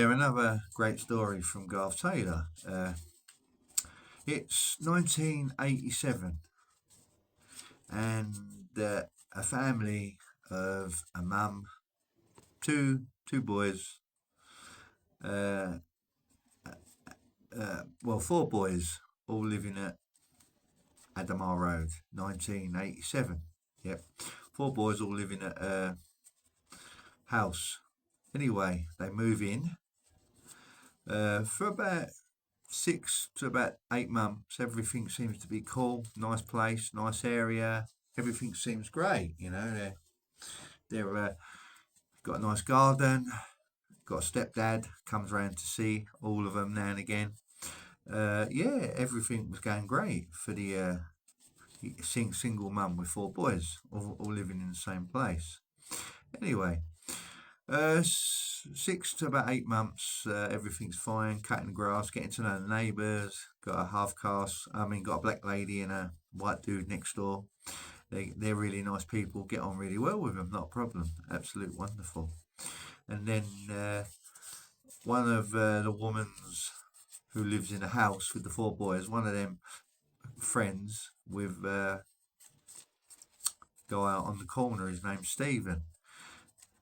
Yeah, another great story from Garth Taylor. It's 1987, and a family of a mum, two boys, uh, four boys, all living at Admare Road, 1987. Yep, four boys all living at a house. Anyway, they move in for about 6 to about 8 months. Everything seems to be cool, nice place, nice area. Everything seems great. They're got a nice garden. Got a stepdad comes round to see all of them now and again. Yeah, everything was going great for the single mum with four boys, all living in the same place. Anyway, 6 to about 8 months, everything's fine. Cutting the grass, getting to know the neighbours. Got a half caste. Got a black lady and a white dude next door. They're really nice people. Get on really well with them. Not a problem. Absolute wonderful. And then one of the women's who lives in a house with the four boys. One of them friends with guy out on the corner. His name's Stephen.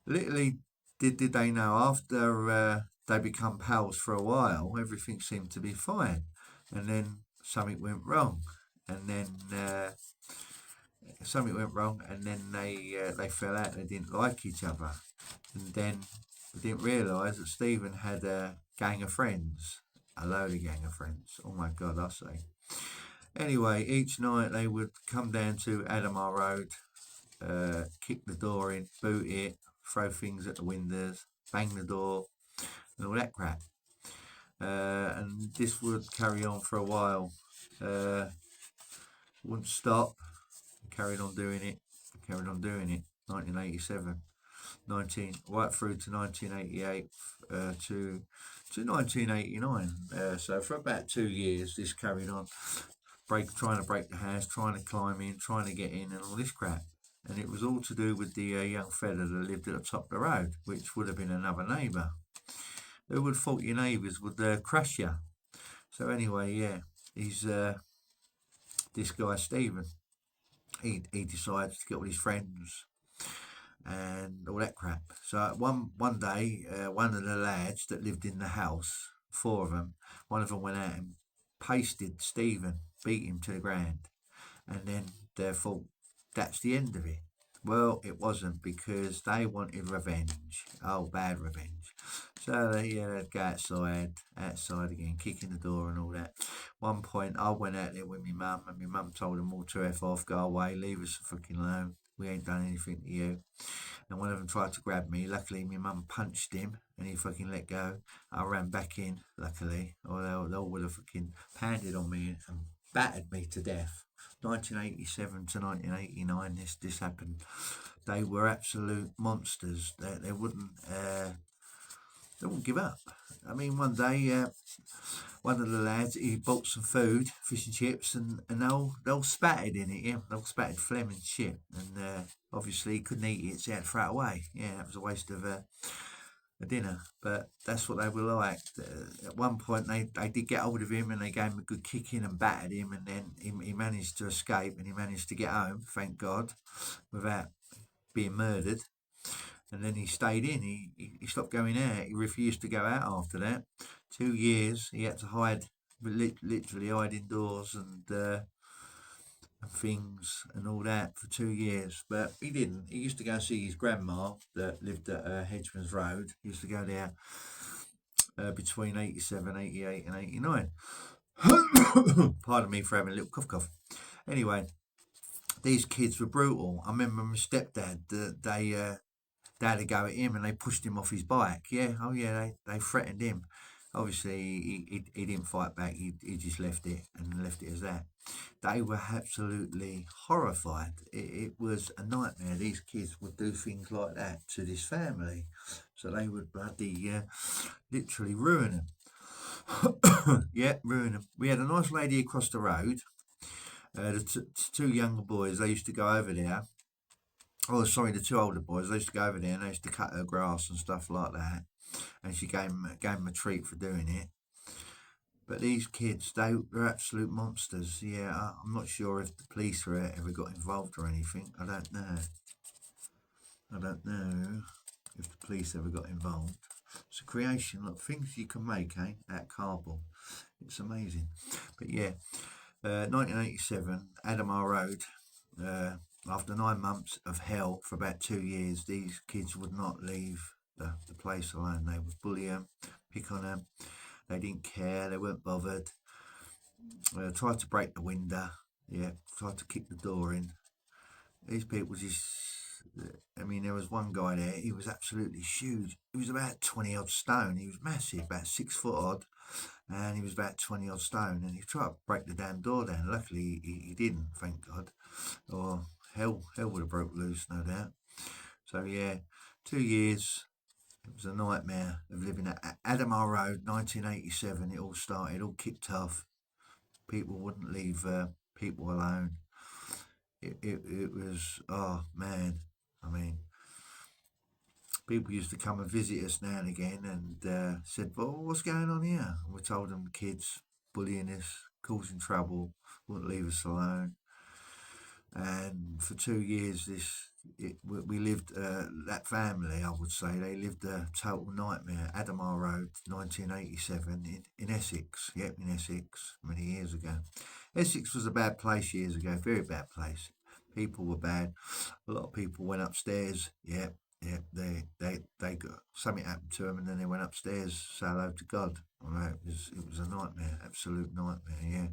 Literally, did they know after they become pals for a while, everything seemed to be fine, and then something went wrong, and then they fell out. They didn't like each other, and then they didn't realise that Stephen had a gang of friends, a load of gang of friends. Oh my God, I say. Anyway, each night they would come down to Adamar Road, kick the door in, boot it, throw things at the windows, bang the door, and all that crap. And this would carry on for a while. Wouldn't stop. Carried on doing it. 1987, right through to 1988, to 1989. So for about 2 years, this carried on. Trying to break the house, trying to climb in, trying to get in, and all this crap. And it was all to do with the young fella that lived at the top of the road, which would have been another neighbour. Who would have thought your neighbours would crash you? So anyway, yeah, he's this guy Stephen. He decides to get all his friends and all that crap. So one day, one of the lads that lived in the house, four of them, one of them went out and pasted Stephen, beat him to the ground, and then they thought that's the end of it. Well, it wasn't, because they wanted revenge. Oh, bad revenge. So they'd go outside again, kicking the door and all that. One point, I went out there with my mum, and my mum told them all to F off, go away, leave us fucking alone. We ain't done anything to you. And one of them tried to grab me. Luckily, my mum punched him, and he fucking let go. I ran back in, luckily, or they all would have fucking pounded on me and battered me to death. 1987 to 1989, this happened. They were absolute monsters. They wouldn't give up. One day, one of the lads, he bought some food, fish and chips, and they all spattered in it. Yeah, they all spattered phlegm and shit. And obviously he couldn't eat it, so he had to throw it away. Yeah, that was a waste of a dinner. But that's what they were like. At one point, they did get hold of him, and they gave him a good kicking and battered him, and then he managed to escape, and he managed to get home, thank God, without being murdered. And then he stayed in. He stopped going out. He refused to go out after that. 2 years he had to hide, literally hide indoors and things and all that for 2 years. But he didn't. He used to go and see his grandma that lived at Hedgeman's Road. He used to go there between 87, 88 and 89. Pardon me for having a little cough. Anyway, these kids were brutal. I remember my stepdad, they had to go at him, and they pushed him off his bike. Yeah, oh yeah, they threatened him. Obviously, he didn't fight back. He just left it and left it as that. They were absolutely horrified. It was a nightmare. These kids would do things like that to this family. So they would bloody literally ruin them. Yeah, ruin them. We had a nice lady across the road. The two younger boys, they used to go over there. Oh, sorry, the two older boys, they used to go over there and they used to cut her grass and stuff like that. and she gave him a treat for doing it. But these kids, they're absolute monsters. Yeah, I'm not sure if the police ever got involved or anything. I don't know. I don't know if the police ever got involved. It's a creation, look, things you can make, out of cardboard. It's amazing. But yeah, 1987, Admare Road. After 9 months of hell for about 2 years, these kids would not leave the place alone. They would bully them, pick on them. They didn't care. They weren't bothered. Tried to break the window. Yeah, tried to kick the door in. These people just, I mean, there was one guy there, he was absolutely huge. He was about 20 odd stone. He was massive, about 6 foot odd, and he was about 20 odd stone. And he tried to break the damn door down. Luckily, he didn't, thank God. Or hell would have broke loose, no doubt. So, yeah, 2 years. It was a nightmare of living at Admare Road, 1987. It all started, all kicked off. People wouldn't leave people alone. It was, oh man, I mean, people used to come and visit us now and again and said, well, what's going on here? And we told them kids bullying us, causing trouble, wouldn't leave us alone. And for 2 years, we lived, that family, I would say, they lived a total nightmare. Admare Road, 1987, in Essex. Yep, in Essex, many years ago. Essex was a bad place years ago, very bad place. People were bad. A lot of people went upstairs. Yep, yep. They got something happened to them, and then they went upstairs. Say hello to God. I know it was a nightmare, absolute nightmare. Yeah,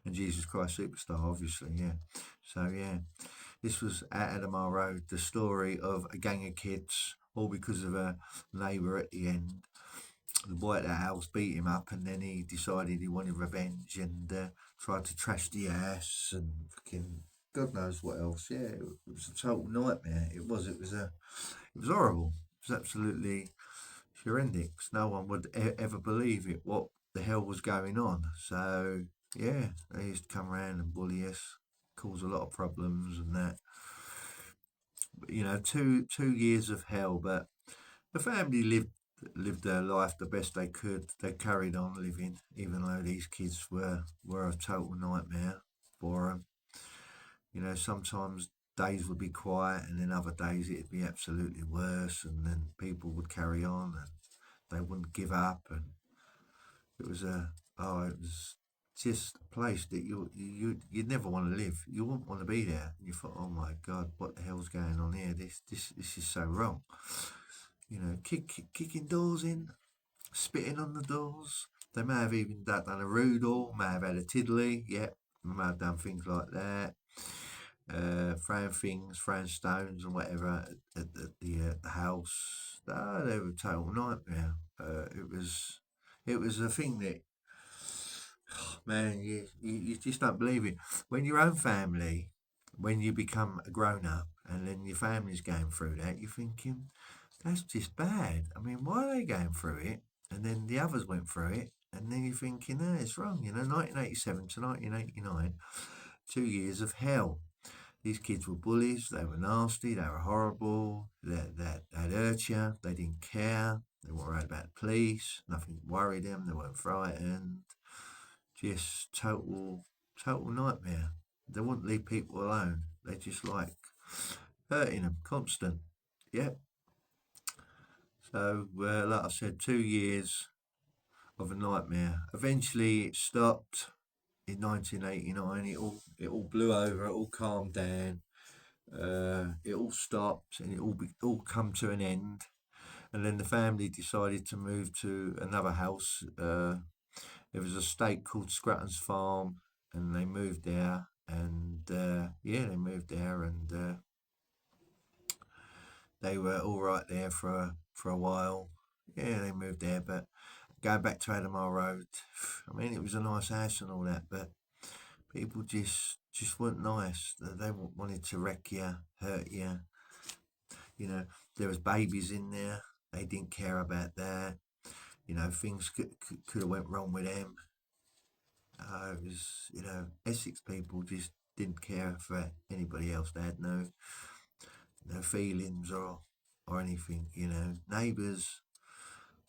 and Jesus Christ Superstar, obviously. Yeah. So yeah, this was at Admare Road. The story of a gang of kids, all because of a neighbour at the end. The boy at the house beat him up, and then he decided he wanted revenge and tried to trash the house and fucking God knows what else. Yeah, it was a total nightmare. It was. It was horrible. It was absolutely horrendous. No one would ever believe it. What the hell was going on? So yeah, they used to come around and bully us, cause a lot of problems and that. You know, 2 years of hell, but the family lived their life the best they could. They carried on living, even though these kids were a total nightmare for them. You know, sometimes days would be quiet, and then other days it'd be absolutely worse, and then people would carry on, and they wouldn't give up, and it was it was just a place that you'd never want to live. You wouldn't want to be there. And you thought, oh my God, what the hell's going on here? This is so wrong. You know, kicking doors in, spitting on the doors. They may have even done a rude or may have had a tiddly. Yep, may have done things like that. Throwing things, throwing stones and whatever at the house. Oh, they were a total nightmare. It was a thing that, man, you just don't believe it. When your own family, when you become a grown up and then your family's going through that, you're thinking, that's just bad. I mean, why are they going through it? And then the others went through it, and then you're thinking, no, it's wrong. You know, 1987 to 1989, 2 years of hell. These kids were bullies, they were nasty, they were horrible, they'd hurt you, they didn't care, they weren't worried about the police, nothing worried them, they weren't frightened. Just total nightmare. They wouldn't leave people alone. They just like hurting them, constant. Yep. So, like I said, 2 years of a nightmare. Eventually, it stopped in 1989. It all blew over. It all calmed down. It all stopped, and it all come to an end. And then the family decided to move to another house. There was a estate called Scrutton's Farm, and they moved there. And yeah, they moved there, and they were all right there for a while. Yeah, they moved there, but going back to Admare Road, I mean, it was a nice house and all that, but people just weren't nice. They wanted to wreck you, hurt you. You know, there was babies in there. They didn't care about that. You know, things could have went wrong with them. It was, Essex people just didn't care for anybody else. They had no feelings or anything. You know, neighbours.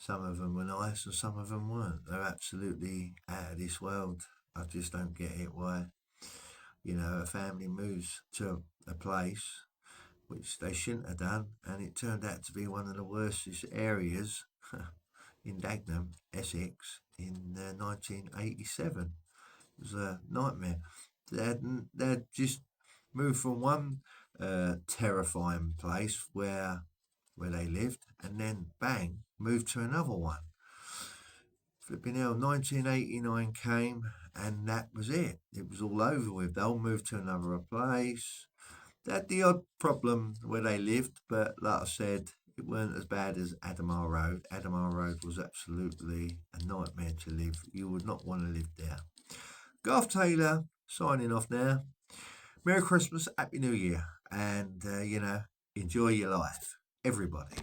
Some of them were nice and some of them weren't. They're absolutely out of this world. I just don't get it why, a family moves to a place which they shouldn't have done, and it turned out to be one of the worstest areas in Dagenham, Essex, in 1987. It was a nightmare. They'd just moved from one terrifying place where they lived, and then bang, moved to another one. Flipping hell, 1989 came, and that was it. It was all over with. They'll move to another place. They had the odd problem where they lived, but like I said, it weren't as bad as Admare Road. Admare Road was absolutely a nightmare to live. You would not want to live there. Garth Taylor signing off now. Merry Christmas, Happy New Year, and enjoy your life, everybody.